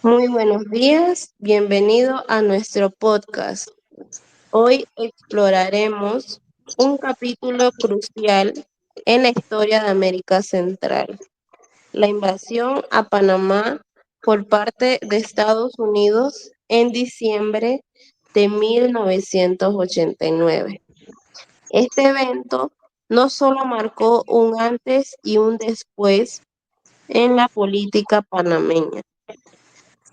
Muy buenos días, bienvenido a nuestro podcast. Hoy exploraremos un capítulo crucial en la historia de América Central, la invasión a Panamá por parte de Estados Unidos en diciembre de 1989. Este evento no solo marcó un antes y un después en la política panameña,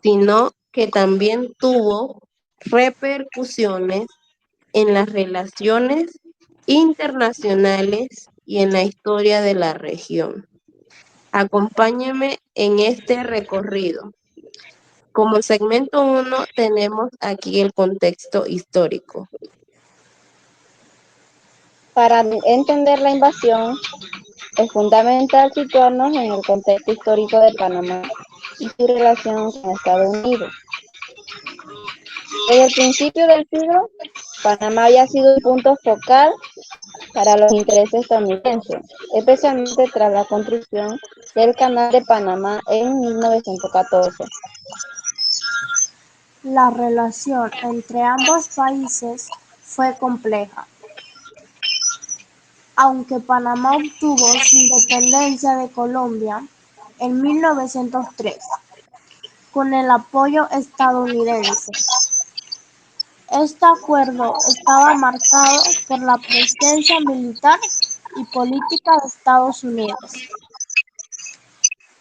sino que también tuvo repercusiones en las relaciones internacionales y en la historia de la región. Acompáñame en este recorrido. Como segmento 1 tenemos aquí el contexto histórico. Para entender la invasión, es fundamental situarnos en el contexto histórico de Panamá y su relación con Estados Unidos. Desde el principio del siglo, Panamá había sido un punto focal para los intereses estadounidenses, especialmente tras la construcción del Canal de Panamá en 1914. La relación entre ambos países fue compleja. Aunque Panamá obtuvo su independencia de Colombia en 1903 con el apoyo estadounidense, este acuerdo estaba marcado por la presencia militar y política de Estados Unidos,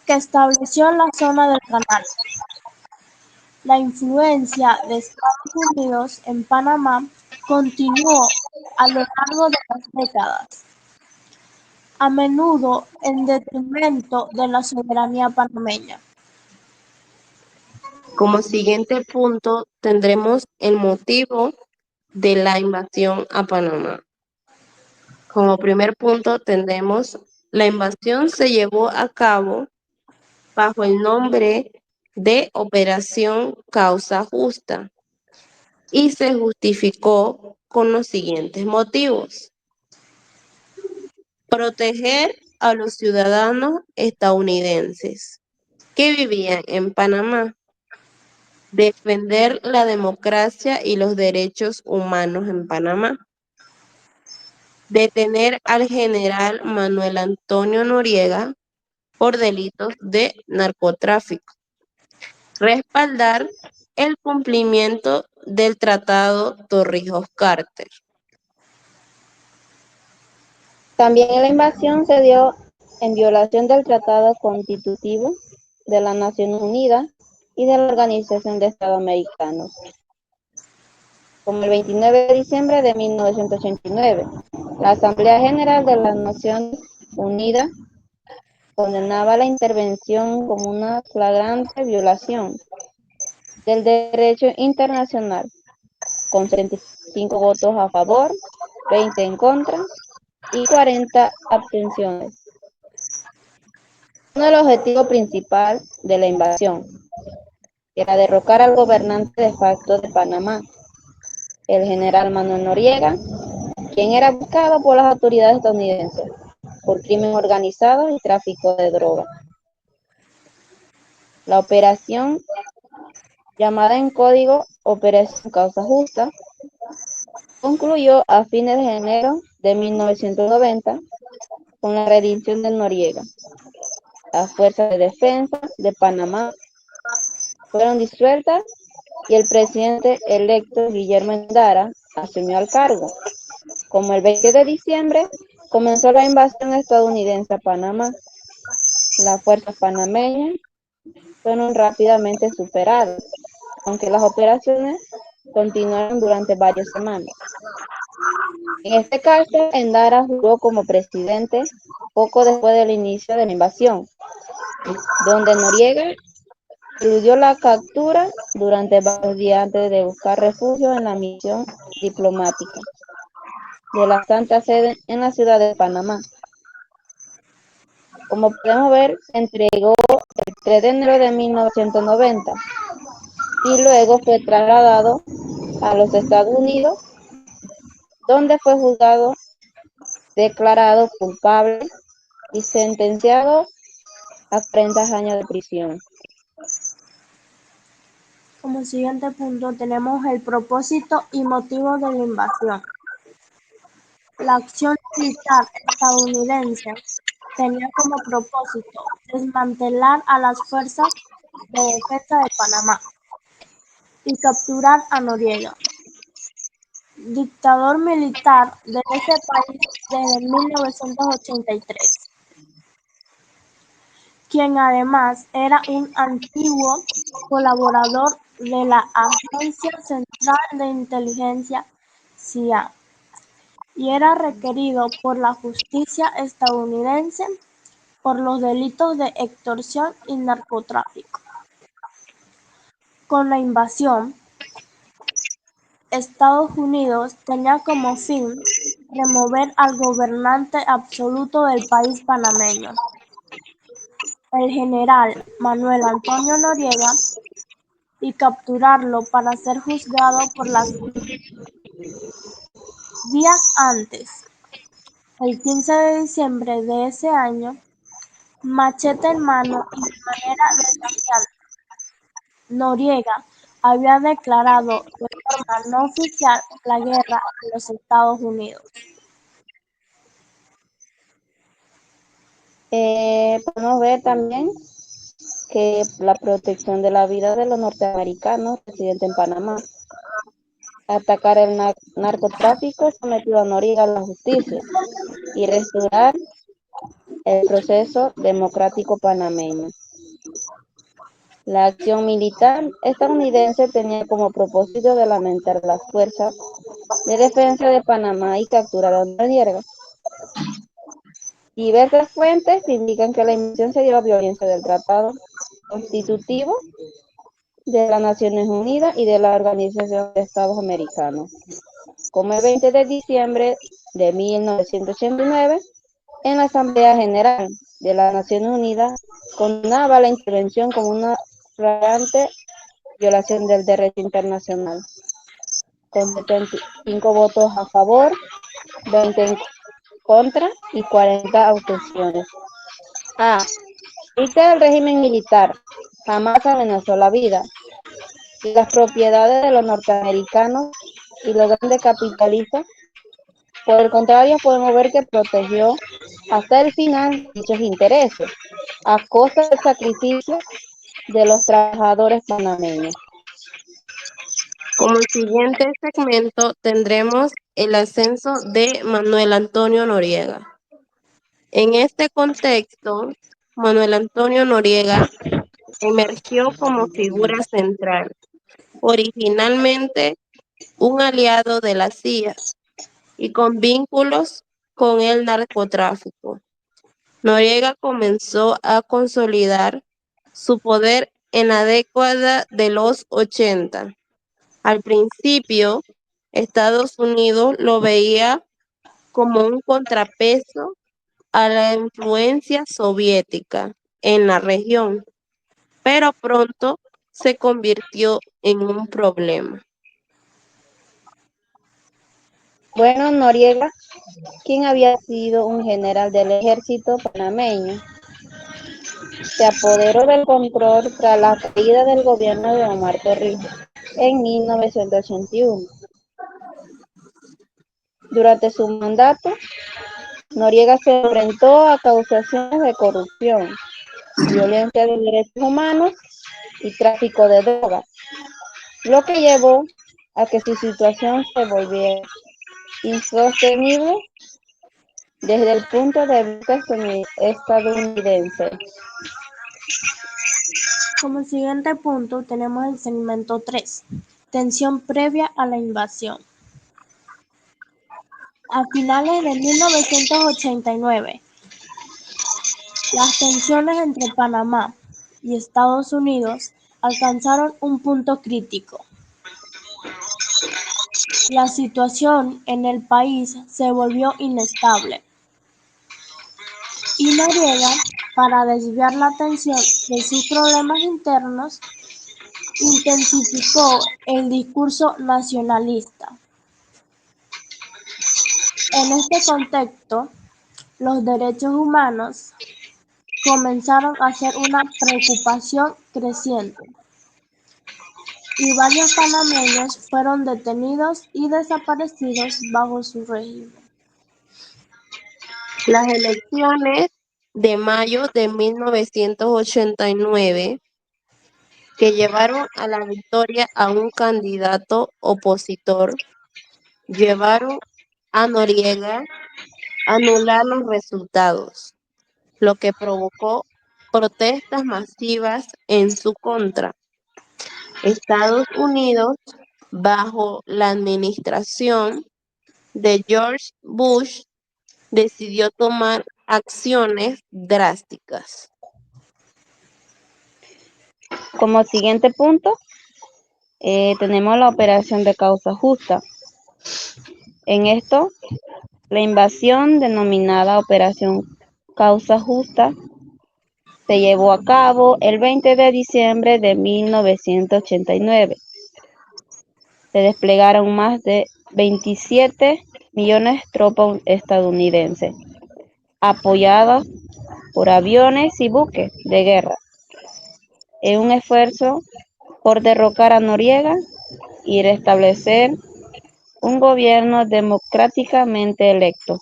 que estableció la zona del canal. La influencia de Estados Unidos en Panamá continuó a lo largo de las décadas, a menudo en detrimento de la soberanía panameña. Como siguiente punto tendremos el motivo de la invasión a Panamá. Como primer punto tendremos la invasión se llevó a cabo bajo el nombre de Operación Causa Justa y se justificó con los siguientes motivos: proteger a los ciudadanos estadounidenses que vivían en Panamá, defender la democracia y los derechos humanos en Panamá, detener al general Manuel Antonio Noriega por delitos de narcotráfico, respaldar el cumplimiento del Tratado Torrijos-Carter. También la invasión se dio en violación del Tratado Constitutivo de las Naciones Unidas y de la Organización de Estados Americanos, como el 29 de diciembre de 1989. La Asamblea General de las Naciones Unidas condenaba la intervención como una flagrante violación del derecho internacional, con 75 votos a favor, 20 en contra y 40 abstenciones. Uno de los objetivos principales de la invasión era derrocar al gobernante de facto de Panamá, el general Manuel Noriega, quien era buscado por las autoridades estadounidenses por crimen organizado y tráfico de drogas. La operación, llamada en código Operación Causa Justa, concluyó a fines de enero de 1990 con la rendición de Noriega. Las fuerzas de defensa de Panamá fueron disueltas y el presidente electo Guillermo Endara asumió el cargo. Como el 20 de diciembre comenzó la invasión estadounidense a Panamá, las fuerzas panameñas fueron rápidamente superadas, aunque las operaciones continuaron durante varias semanas. En este caso, Endara juró como presidente poco después del inicio de la invasión, donde Noriega eludió la captura durante varios días antes de buscar refugio en la misión diplomática de la Santa Sede en la ciudad de Panamá. Como podemos ver, se entregó el 3 de enero de 1990 y luego fue trasladado a los Estados Unidos, donde fue juzgado, declarado culpable y sentenciado a 30 años de prisión. Como siguiente punto tenemos el propósito y motivo de la invasión. La acción militar estadounidense tenía como propósito desmantelar a las fuerzas de defensa de Panamá y capturar a Noriega, dictador militar de ese país desde 1983, quien además era un antiguo colaborador de la Agencia Central de Inteligencia CIA y era requerido por la justicia estadounidense por los delitos de extorsión y narcotráfico. Con la invasión, Estados Unidos tenía como fin remover al gobernante absoluto del país panameño, el general Manuel Antonio Noriega, y capturarlo para ser juzgado por las días antes, el 15 de diciembre de ese año, machete en mano y de manera desafiante, Noriega había declarado de forma no oficial la guerra a los Estados Unidos. Podemos ver también que la protección de la vida de los norteamericanos residentes en Panamá, atacar el narcotráfico sometido a Noriega a la justicia y restaurar el proceso democrático panameño. La acción militar estadounidense tenía como propósito de lamentar las fuerzas de defensa de Panamá y capturar a Noriega. Diversas fuentes indican que la invasión se dio a violencia del Tratado Constitutivo de las Naciones Unidas y de la Organización de Estados Americanos, como el 20 de diciembre de 1989, en la Asamblea General de las Naciones Unidas, condenaba la intervención como una flagrante violación del derecho internacional, con 75 votos a favor, 20 en contra y 40 abstenciones. Dice el régimen militar jamás amenazó la vida y las propiedades de los norteamericanos y los grandes capitalistas. Por el contrario, podemos ver que protegió hasta el final dichos intereses, a costa del sacrificio de los trabajadores panameños. Como siguiente segmento tendremos el ascenso de Manuel Antonio Noriega. En este contexto, Manuel Antonio Noriega emergió como figura central, originalmente un aliado de la CIA y con vínculos con el narcotráfico. Noriega comenzó a consolidar su poder en la década de los 80. Al principio, Estados Unidos lo veía como un contrapeso a la influencia soviética en la región, pero pronto se convirtió en un problema. Bueno, Noriega, quien había sido un general del ejército panameño, se apoderó del control tras la caída del gobierno de Omar Torrijos en 1981. Durante su mandato, Noriega se enfrentó a acusaciones de corrupción, violencia de derechos humanos y tráfico de drogas, lo que llevó a que su situación se volviera insostenible desde el punto de vista estadounidense. Como siguiente punto tenemos el segmento 3, tensión previa a la invasión. A finales de 1989, las tensiones entre Panamá y Estados Unidos alcanzaron un punto crítico. La situación en el país se volvió inestable y Noriega, para desviar la atención de sus problemas internos, intensificó el discurso nacionalista. En este contexto, los derechos humanos comenzaron a ser una preocupación creciente. y varios panameños fueron detenidos y desaparecidos bajo su régimen. Las elecciones de mayo de 1989, que llevaron a la victoria a un candidato opositor, llevaron a Noriega a anular los resultados, lo que provocó protestas masivas en su contra. Estados Unidos, bajo la administración de George Bush, decidió tomar acciones drásticas. Como siguiente punto, tenemos la operación de causa justa. En esto, la invasión denominada Operación Causa Justa se llevó a cabo el 20 de diciembre de 1989. Se desplegaron más de 27 millones de tropas estadounidenses, apoyadas por aviones y buques de guerra, en un esfuerzo por derrocar a Noriega y restablecer un gobierno democráticamente electo.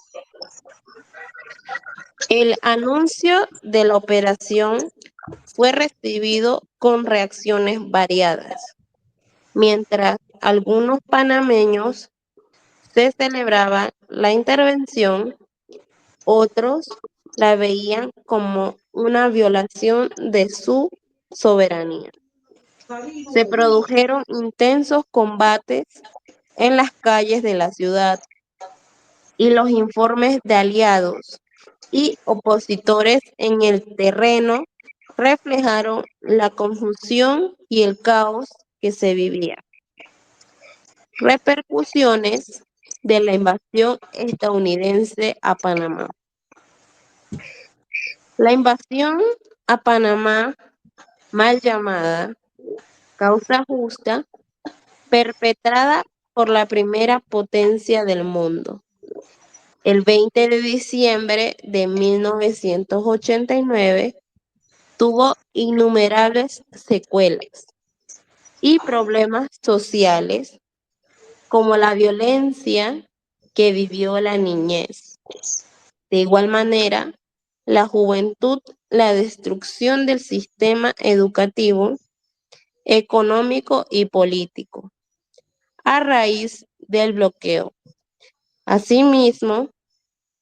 El anuncio de la operación fue recibido con reacciones variadas. Mientras algunos panameños se celebraban la intervención, otros la veían como una violación de su soberanía. Se produjeron intensos combates en las calles de la ciudad y los informes de aliados y opositores en el terreno reflejaron la confusión y el caos que se vivía. Repercusiones de la invasión estadounidense a Panamá. La invasión a Panamá, mal llamada causa justa, perpetrada por la primera potencia del mundo. El 20 de diciembre de 1989 tuvo innumerables secuelas y problemas sociales, como la violencia que vivió la niñez. De igual manera, la juventud, la destrucción del sistema educativo, económico y político, a raíz del bloqueo. Asimismo,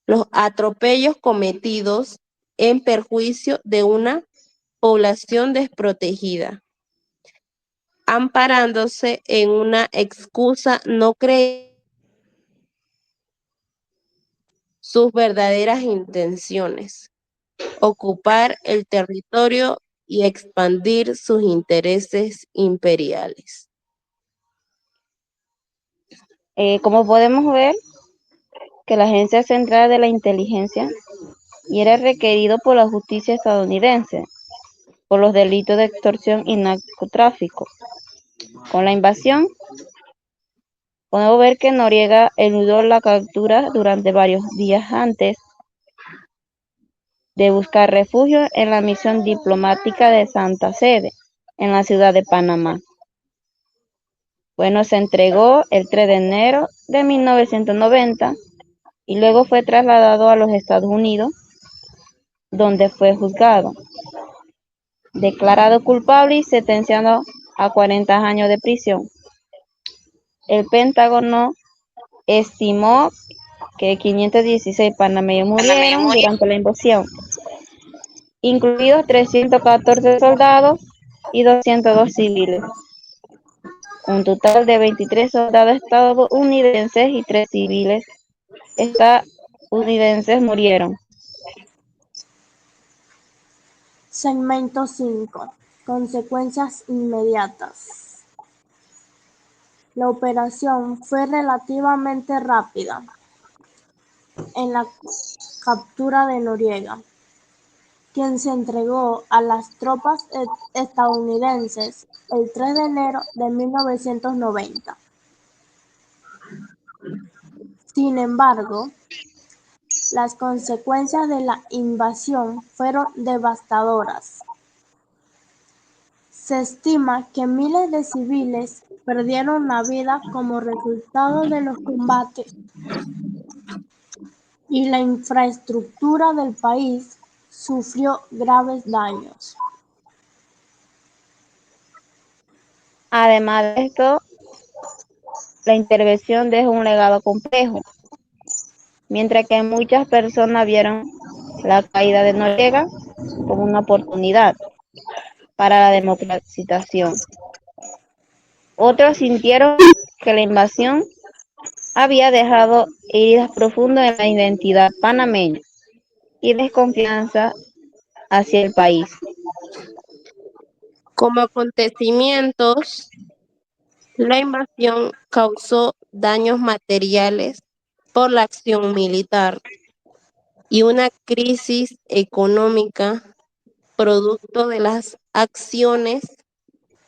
los atropellos cometidos en perjuicio de una población desprotegida, amparándose en una excusa no creíble sus verdaderas intenciones: ocupar el territorio y expandir sus intereses imperiales. Como podemos ver, que la Agencia Central de la Inteligencia y era requerido por la justicia estadounidense por los delitos de extorsión y narcotráfico. Con la invasión, podemos ver que Noriega eludó la captura durante varios días antes de buscar refugio en la misión diplomática de Santa Sede, en la ciudad de Panamá. Bueno, se entregó el 3 de enero de 1990 y luego fue trasladado a los Estados Unidos, donde fue juzgado, declarado culpable y sentenciado a 40 años de prisión. El Pentágono estimó que 516 panameños murieron durante la invasión, incluidos 314 soldados y 202 civiles. Un total de 23 soldados estadounidenses y 3 civiles estadounidenses murieron. Segmento 5. Consecuencias inmediatas. La operación fue relativamente rápida en la captura de Noriega, quien se entregó a las tropas estadounidenses el 3 de enero de 1990. Sin embargo, las consecuencias de la invasión fueron devastadoras. Se estima que miles de civiles perdieron la vida como resultado de los combates y la infraestructura del país sufrió graves daños. Además de esto, la intervención dejó un legado complejo, mientras que muchas personas vieron la caída de Noriega como una oportunidad para la democratización. Otros sintieron que la invasión había dejado heridas profundas en la identidad panameña y desconfianza hacia el país. Como acontecimientos, la invasión causó daños materiales por la acción militar y una crisis económica producto de las acciones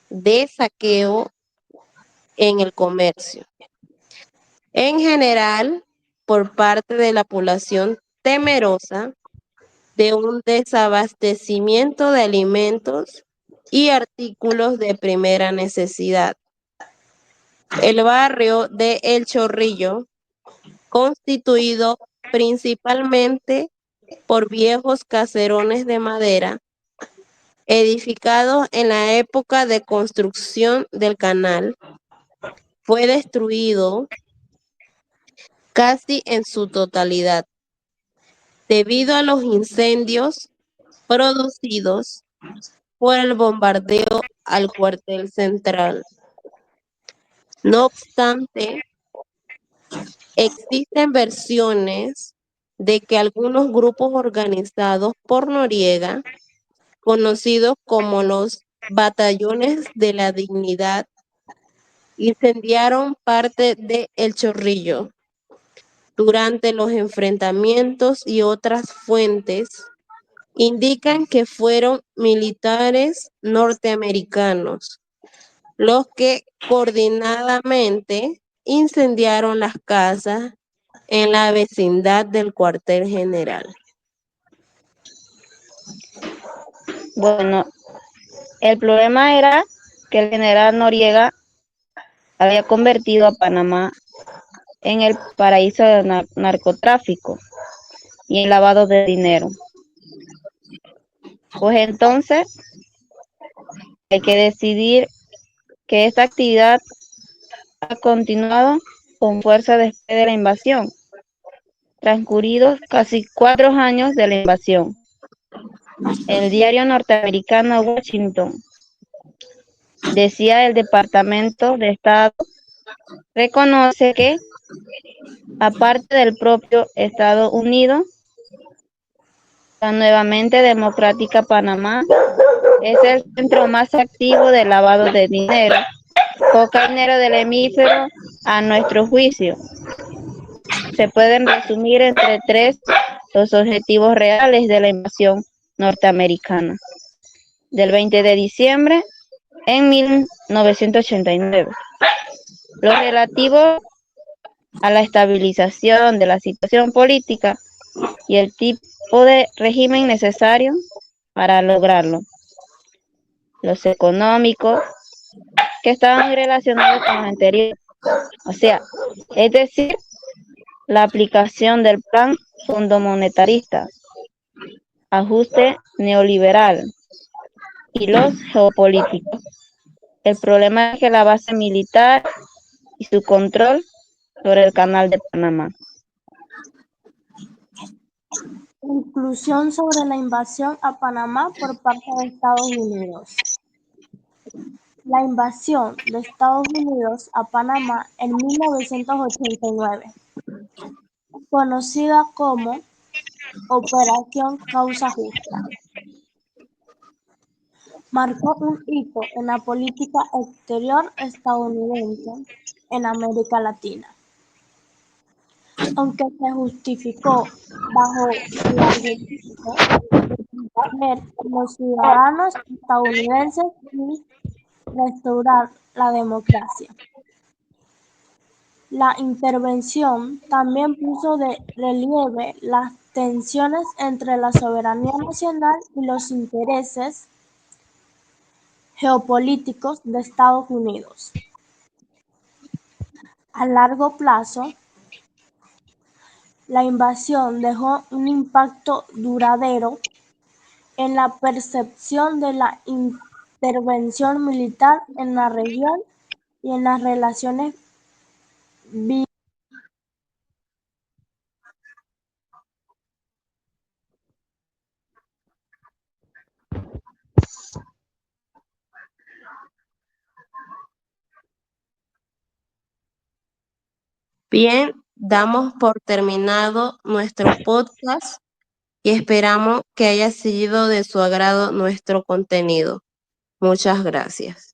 de saqueo en el comercio. En general, por parte de la población temerosa de un desabastecimiento de alimentos y artículos de primera necesidad. El barrio de El Chorrillo, constituido principalmente por viejos caserones de madera, edificados en la época de construcción del canal, fue destruido casi en su totalidad debido a los incendios producidos por el bombardeo al cuartel central. No obstante, existen versiones de que algunos grupos organizados por Noriega, conocidos como los Batallones de la Dignidad, incendiaron parte de El Chorrillo durante los enfrentamientos, y otras fuentes indican que fueron militares norteamericanos los que coordinadamente incendiaron las casas en la vecindad del cuartel general. Bueno, el problema era que el general Noriega había convertido a Panamá en el paraíso del narcotráfico y el lavado de dinero. Pues entonces hay que decidir que esta actividad ha continuado con fuerza después de la invasión, transcurridos casi 4 años de la invasión. El diario norteamericano Washington decía: el Departamento de Estado reconoce que, aparte del propio Estados Unidos, la nuevamente democrática Panamá es el centro más activo de lavado de dinero, cocainero del hemisferio. A nuestro juicio, se pueden resumir entre tres los objetivos reales de la invasión norteamericana del 20 de diciembre en 1989. Lo relativo a la estabilización de la situación política y el tipo de régimen necesario para lograrlo. Los económicos, que estaban relacionados con los anteriores. O sea, es decir, la aplicación del plan fondo monetarista, ajuste neoliberal y los geopolíticos. El problema es que la base militar y su control sobre el canal de Panamá. Conclusión sobre la invasión a Panamá por parte de Estados Unidos. La invasión de Estados Unidos a Panamá en 1989, conocida como Operación Causa Justa, marcó un hito en la política exterior estadounidense en América Latina, aunque se justificó bajo el argumento de proteger a los ciudadanos estadounidenses y restaurar la democracia. La intervención también puso de relieve las tensiones entre la soberanía nacional y los intereses geopolíticos de Estados Unidos. A largo plazo, la invasión dejó un impacto duradero en la percepción de la intervención militar en la región y en las relaciones Bien, damos por terminado nuestro podcast y esperamos que haya sido de su agrado nuestro contenido. Muchas gracias.